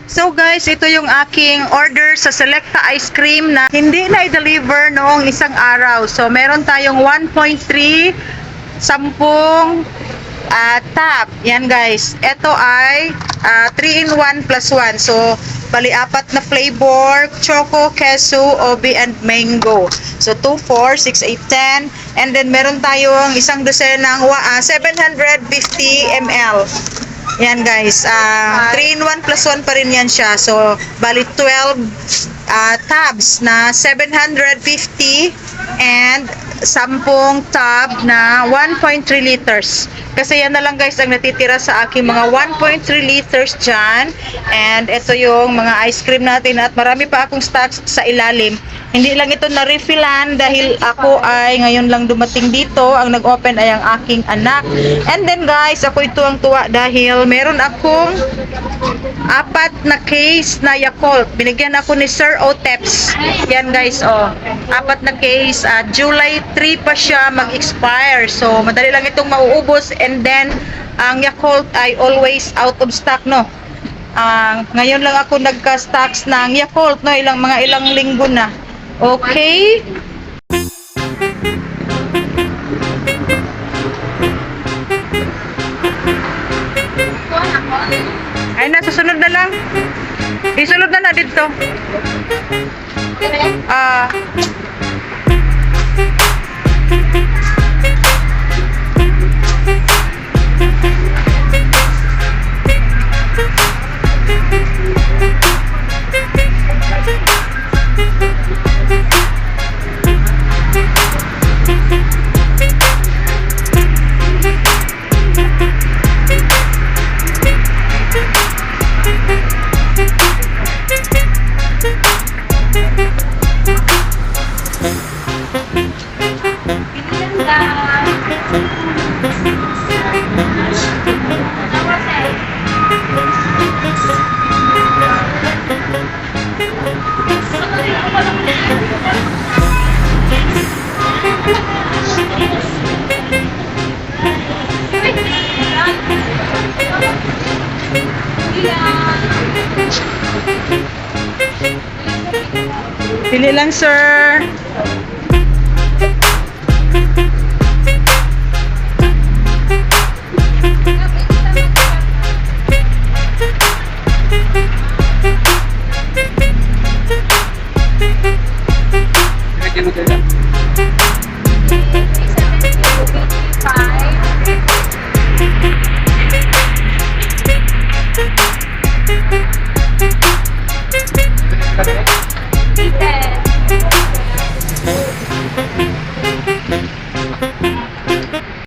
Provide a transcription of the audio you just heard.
So guys, ito yung aking order sa Selecta Ice Cream na hindi na i-deliver noong isang araw. So meron tayong 1.3 sampung tab. Yan guys. Ito ay 3-in-1 plus 1. So bali apat na flavor, choco, queso, obi, and mango. So 2, 4, 6, 8, 10. And then meron tayong isang dosen ng 750 ml. Yan guys, 3-in-1 plus 1 pa rin yan siya. So, bali 12 tabs na 750 and 10 tab na 1.3 liters. Kasi yan na lang guys ang natitira sa aking mga 1.3 liters dyan. And ito yung mga ice cream natin at marami pa akong stocks sa ilalim. Hindi lang ito na-refillan dahil ako ay ngayon lang dumating dito. Ang nag-open ay ang aking anak. And then guys, ako ito ang tuwa dahil meron akong 4 na case na Yakult. Binigyan ako ni Sir Oteps. Yan guys, oh. 4 na case. July 3 pa siya mag-expire. So, madali lang itong mauubos. And then, ang Yakult ay always out of stock, no? Ngayon lang ako nagka-stocks ng Yakult, no? Mga ilang linggo na. Okay? Ay na, susunod na lang. Isunod na dito. Pili lang, sir.